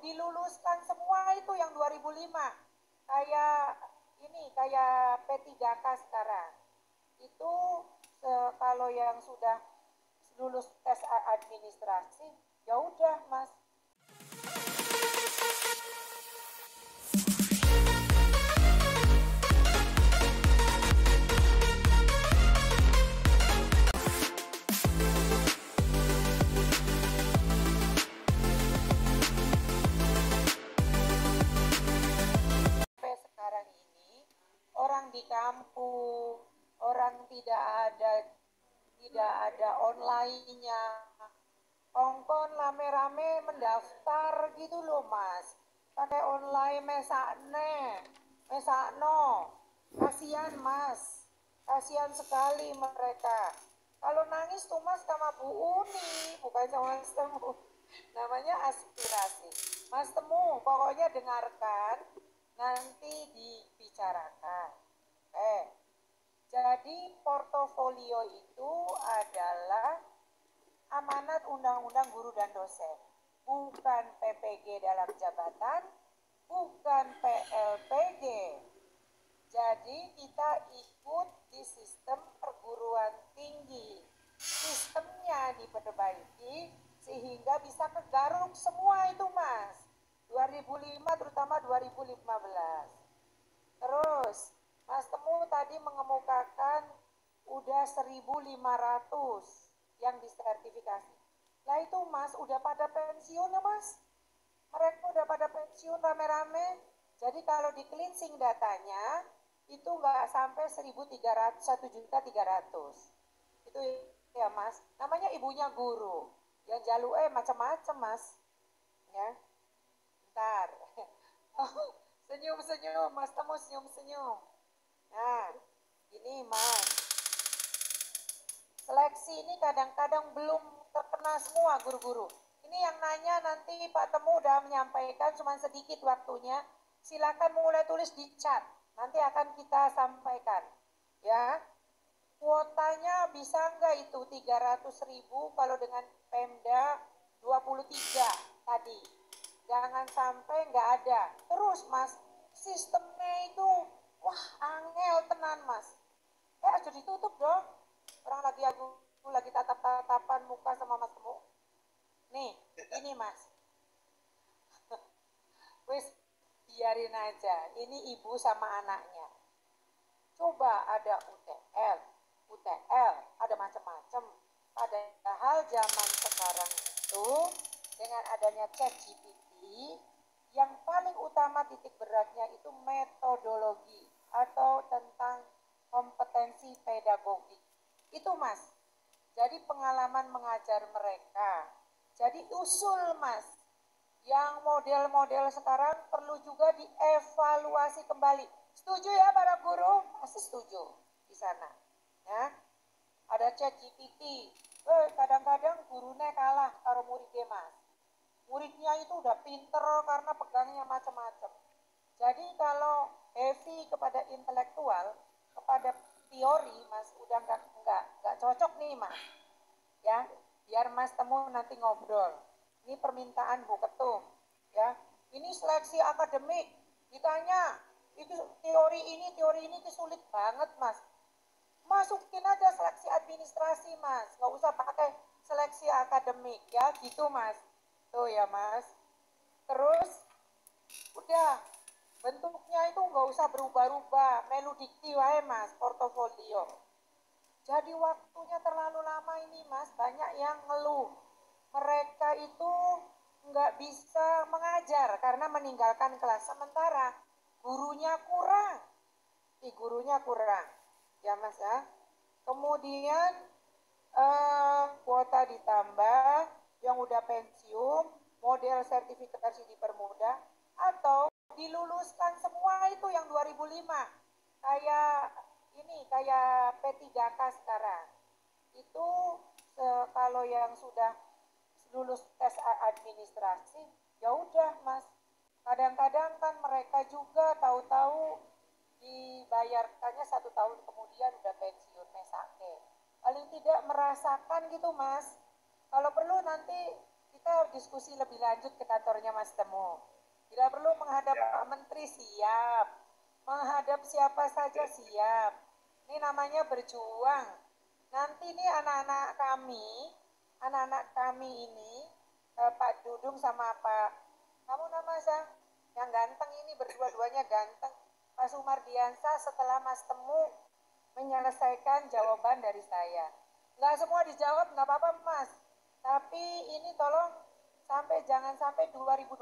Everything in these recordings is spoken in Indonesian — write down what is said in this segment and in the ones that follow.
diluluskan semua itu yang 2005, kayak ini, kayak P3K sekarang itu kalau yang sudah lulus tes administrasi ya udah Mas. Sekarang ini orang di kampung, orang tidak ada online-nya, kongkon rame-rame mendaftar gitu loh Mas, pakai online mesakno, kasihan Mas, kasihan sekali mereka. Kalau nangis tuh Mas sama Bu Uni, bukan sama Mas Temu, namanya aspirasi. Mas Temu, pokoknya dengarkan, nanti dibicarakan. Jadi portofolio itu adalah amanat Undang-Undang Guru dan Dosen, bukan PPG dalam jabatan, bukan PLPG. Jadi kita ikut di sistem perguruan tinggi, sistemnya diperbaiki sehingga bisa kegaruk semua itu Mas, 2005 terutama 2015. Terus Mas Temu tadi mengemukakan udah 1.500 yang disertifikasi. Lah itu Mas udah pada pensiun ya Mas. Mereka udah pada pensiun rame-rame. Jadi kalau di cleansing datanya itu nggak sampai 1.300. Itu ya Mas. Namanya ibunya guru. Yang jaluk macam-macam Mas. Ya. Bentar. Senyum-senyum Mas Temu, senyum-senyum. Nah, ini Mas, seleksi ini kadang-kadang belum terkena semua guru-guru. Ini yang nanya nanti Pak Temu udah menyampaikan, cuma sedikit waktunya. Silakan mulai tulis di chat, nanti akan kita sampaikan. Ya, kuotanya bisa nggak itu 300.000 kalau dengan Pemda 23 tadi. Jangan sampai nggak ada. Terus Mas, sistemnya itu wah angel tenan Mas. Aja ditutup dong. Orang aku lagi tatap-tatapan muka sama Mas Temu. Nih, ini Mas. Wis biarin aja. Ini ibu sama anaknya. Coba ada UTL, ada macam-macam. Padahal zaman sekarang itu dengan adanya ChatGPT, yang paling utama titik beratnya itu metodologi atau tentang kompetensi pedagogik. Itu Mas. Jadi pengalaman mengajar mereka. Jadi usul Mas, yang model-model sekarang perlu juga dievaluasi kembali. Setuju ya para guru? Pasti setuju di sana. Ya. Ada ChatGPT. Kadang-kadang gurunya kalah karo muridnya Mas. Muridnya itu udah pinter karena pegangnya macam-macam. Jadi kalau heavy kepada intelektual, kepada teori Mas udah nggak cocok nih Mas. Ya, biar Mas Temu nanti ngobrol. Ini permintaan Bu Ketum. Ya, ini seleksi akademik. Ditanya, itu teori ini itu sulit banget Mas. Masukin aja seleksi administrasi Mas, nggak usah pakai seleksi akademik ya, gitu Mas. Tuh ya Mas. Terus udah bentuknya itu nggak usah berubah-ubah, melu dikti wae Mas, portofolio. Jadi waktunya terlalu lama ini Mas, banyak yang ngeluh. Mereka itu nggak bisa mengajar karena meninggalkan kelas, sementara gurunya kurang. Gurunya kurang. Ya Mas ya. Kemudian kuota ditambah, yang udah pensiun, model sertifikasi dipermudah, atau diluluskan semua itu yang 2005, kayak ini, kayak P3K sekarang. Itu kalau yang sudah lulus tes administrasi, ya udah Mas. Kadang-kadang kan mereka juga tahu-tahu dibayarkannya 1 tahun kemudian udah pensiun mesake. Paling tidak merasakan gitu Mas. Kalau perlu nanti kita diskusi lebih lanjut ke kantornya Mas Temu. Bila perlu menghadap Pak Menteri siap, menghadap siapa saja siap. Ini namanya berjuang. Nanti nih anak-anak kami ini, Pak Dudung sama Pak, kamu nama saya, yang ganteng ini berdua-duanya ganteng, Pak Sumardiansa setelah Mas Temu menyelesaikan jawaban dari saya. Nggak semua dijawab, nggak apa-apa Mas. Tapi ini tolong jangan sampai 2028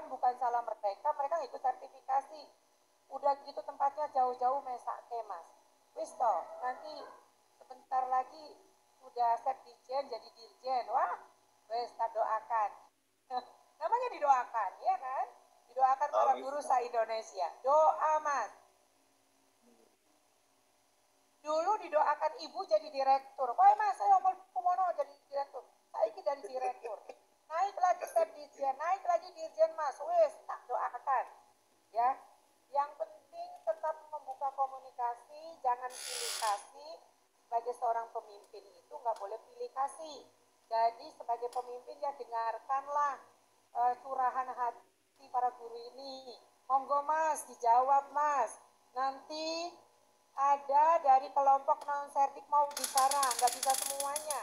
bukan salah mereka ikut sertifikasi. Udah gitu tempatnya jauh-jauh mesake Mas. Wis toh, nanti sebentar lagi udah set dirjen jadi dirjen. Wah, wis tak doakan. Namanya didoakan, ya kan? Didoakan para guru se-Indonesia. Doa Mas. Dulu didoakan ibu jadi direktur. Wah Mas, saya mau kumono jadi direktur. Saya dari direktur. Naik lagi step dirjen, naik lagi dirjen Mas. Wes, tak doakan. Ya, yang penting tetap membuka komunikasi, jangan pilih kasih. Sebagai seorang pemimpin itu nggak boleh pilih kasih. Jadi sebagai pemimpin ya dengarkanlah curahan hati para guru ini. Monggo Mas, dijawab Mas. Nanti ada dari kelompok non-sertif mau bicara, nggak bisa semuanya.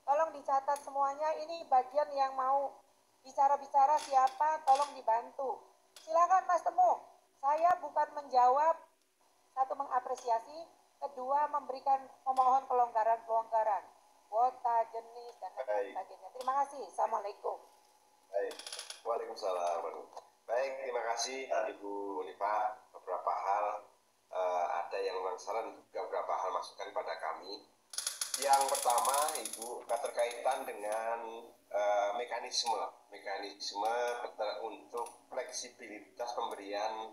Tolong dicatat semuanya, ini bagian yang mau bicara-bicara siapa, tolong dibantu. Silakan Mas Temu, saya bukan menjawab, satu mengapresiasi, kedua memohon kelonggaran-kelonggaran, kuota, jenis, dan lain sebagainya. Terima kasih, Assalamualaikum. Baik, Waalaikumsalam. Baik, terima kasih Ibu Unifa. Beberapa hal ada yang memang salah dan juga beberapa hal masukan pada kami. Yang pertama, Ibu, keterkaitan dengan mekanisme untuk fleksibilitas pemberian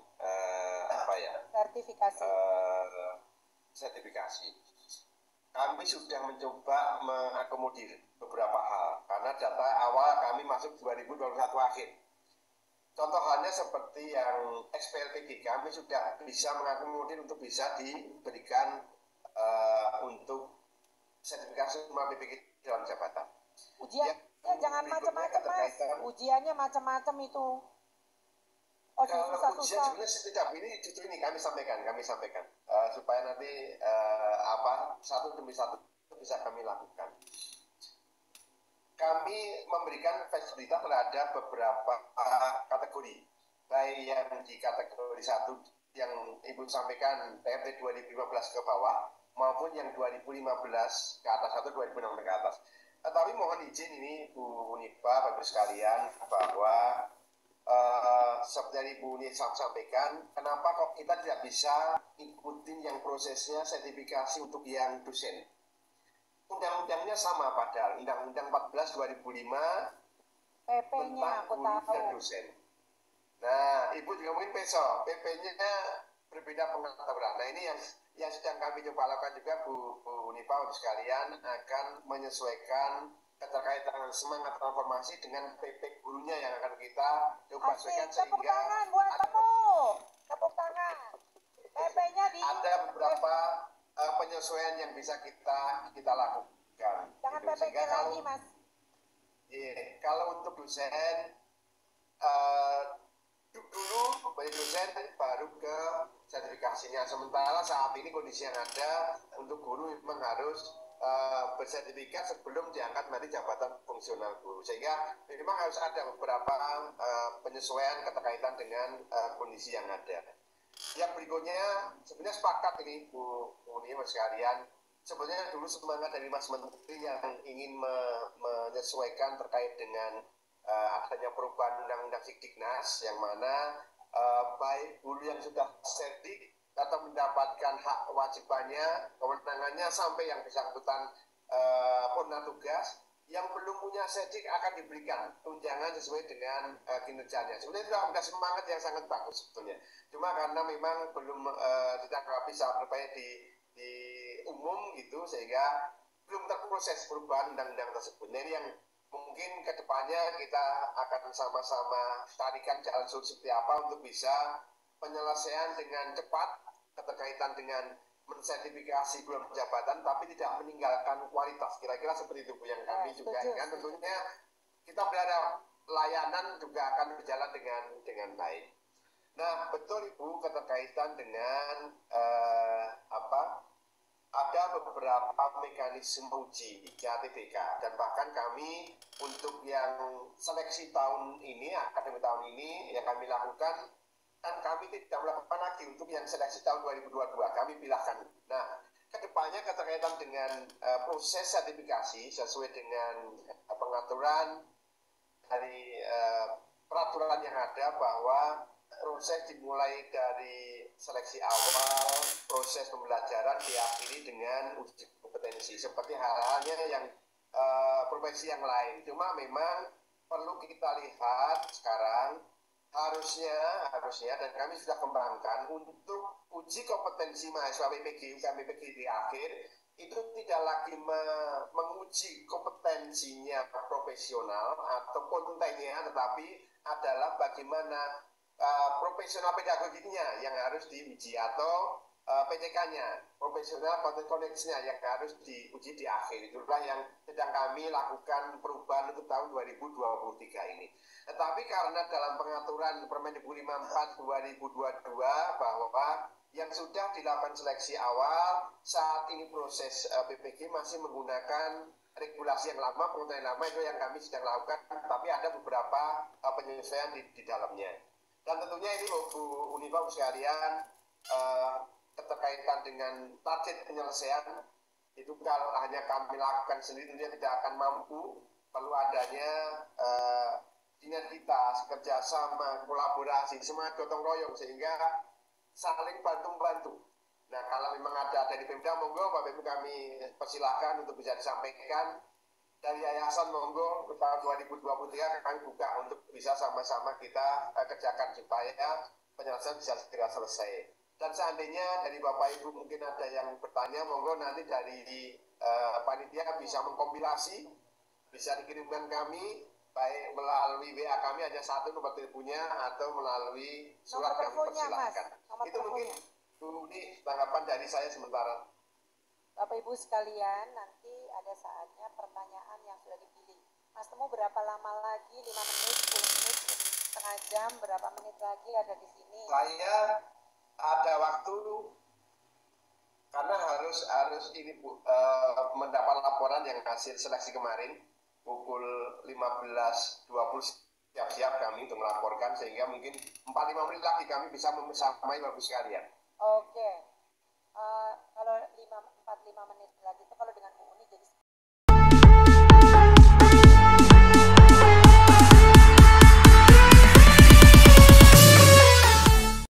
sertifikasi. Kami sudah mencoba mengakomodir beberapa hal karena data awal kami masuk 2021 akhir. Contoh halnya seperti yang SPLPG kami sudah bisa mengakomodir untuk bisa diberikan untuk sertifikasi semua PPG dalam jabatan. Ujiannya jangan macam-macam Mas. Ujiannya macam-macam itu. Oh, kalau ujian sebenarnya setiap ini justru ini kami sampaikan supaya nanti satu demi satu bisa kami lakukan. Kami memberikan fasilitas terhadap beberapa kategori, baik yang di kategori 1 yang Ibu sampaikan PRT 2015 ke bawah maupun yang 2015 ke atas atau 2016 ke atas. Tetapi mohon izin ini Bu Unifa, Bapak sekalian, bahwa seperti Ibu Unifa sampaikan, kenapa kok kita tidak bisa ikutin yang prosesnya sertifikasi untuk yang dosen. Undang-undangnya sama padahal, Undang-Undang 14 2005 PP-nya aku tahu. Dan dosen. Nah, Ibu juga mungkin besok PP-nya berbeda pengaturan. Nah, ini yang sedang kami coba lakukan juga Bu Unifa sekalian akan menyesuaikan keterkaitan dengan semangat transformasi dengan PP gurunya yang akan kita coba sesuaikan sehingga tepuk tangan buat kamu. Tepuk tangan. PP-nya ada beberapa penyesuaian yang bisa kita lakukan. Jangan PPG lagi Mas. Iya, kalau untuk dosen dulu bagi dosen baru ke sertifikasinya. Sementara saat ini kondisi yang ada untuk guru memang harus bersertifikat sebelum diangkat nanti jabatan fungsional guru, sehingga memang harus ada beberapa penyesuaian keterkaitan dengan kondisi yang ada. Yang berikutnya sebenarnya sepakat ini Bu Uni sekalian, sebenarnya dulu semangat dari Mas Menteri yang ingin menyesuaikan terkait dengan adanya perubahan Undang-Undang Sikdiknas, yang mana baik guru yang sudah sertif atau mendapatkan hak kewajibannya, kewenangannya sampai yang bersangkutan purna tugas, yang belum punya sertif akan diberikan tunjangan sesuai dengan kinerjanya. Sebenarnya itu sudah semangat yang sangat bagus sebetulnya. Cuma karena memang belum tidak bisa berupaya di umum gitu, sehingga belum terproses perubahan undang-undang tersebut. Nah, ini yang mungkin kedepannya kita akan sama-sama tarikan jalan seperti apa untuk bisa penyelesaian dengan cepat keterkaitan dengan mensertifikasi belum jabatan tapi tidak meninggalkan kualitas. Kira-kira seperti itu Bu yang kami juga ingat. Tentunya kita berharap layanan juga akan berjalan dengan baik. Nah, betul Ibu, keterkaitan dengan ada beberapa mekanisme uji CATBK, dan bahkan kami untuk yang seleksi tahun ini, akademik tahun ini yang kami lakukan, kan kami tidak melakukan lagi untuk yang seleksi tahun 2022, kami pilahkan. Nah, kedepannya keterkaitan dengan proses sertifikasi sesuai dengan pengaturan dari peraturan yang ada, bahwa proses dimulai dari seleksi awal, proses pembelajaran diakhiri dengan uji kompetensi seperti halnya yang profesi yang lain. Cuma memang perlu kita lihat sekarang harusnya dan kami sudah kembangkan untuk uji kompetensi mahasiswa PPG UKM PPG di akhir itu tidak lagi menguji kompetensinya profesional atau kontennya, tetapi adalah bagaimana profesional pedagogiknya yang harus diuji, atau PTK-nya, profesional content connect-nya yang harus diuji di akhir. Itulah yang sedang kami lakukan perubahan untuk tahun 2023 ini. Tetapi karena dalam pengaturan Permendikbud 54 2022 bahwa yang sudah dilakukan seleksi awal, saat ini proses PPG masih menggunakan regulasi yang lama, pengetahuan lama, itu yang kami sedang lakukan, tapi ada beberapa penyesuaian di dalamnya. Dan tentunya ini Bu Unifa sekalian, keterkaitan dengan target penyelesaian itu kalau hanya kami lakukan sendiri tentunya tidak akan mampu, perlu adanya sinergitas, kerjasama, kolaborasi, semangat gotong royong sehingga saling bantu-bantu. Nah, kalau memang ada dari Pemda, monggo Bapak Ibu kami persilahkan untuk bisa disampaikan. Dari yayasan monggo tahun 2023 kami buka untuk bisa sama-sama kita kerjakan supaya penyelesaian bisa segera selesai. Dan seandainya dari Bapak Ibu mungkin ada yang bertanya, monggo nanti dari panitia bisa mengkompilasi, bisa dikirimkan kami, baik melalui WA kami hanya satu nomor teleponnya atau melalui surat kami persilahkan. Itu mungkin ini tanggapan dari saya sementara. Bapak Ibu sekalian, nanti ada saatnya pertanyaan yang sudah dipilih. Mas Temu berapa lama lagi? 5 menit, 10 menit, setengah jam, berapa menit lagi ada di sini? Saya ada waktu karena harus ini Bu, mendapat laporan yang hasil seleksi kemarin pukul 15.20 siap-siap kami untuk melaporkan, sehingga mungkin 45 menit lagi kami bisa mempersamai Bapak sekalian. Oke. Kalau 45 menit lagi itu kalau dengan Bu Uni jadi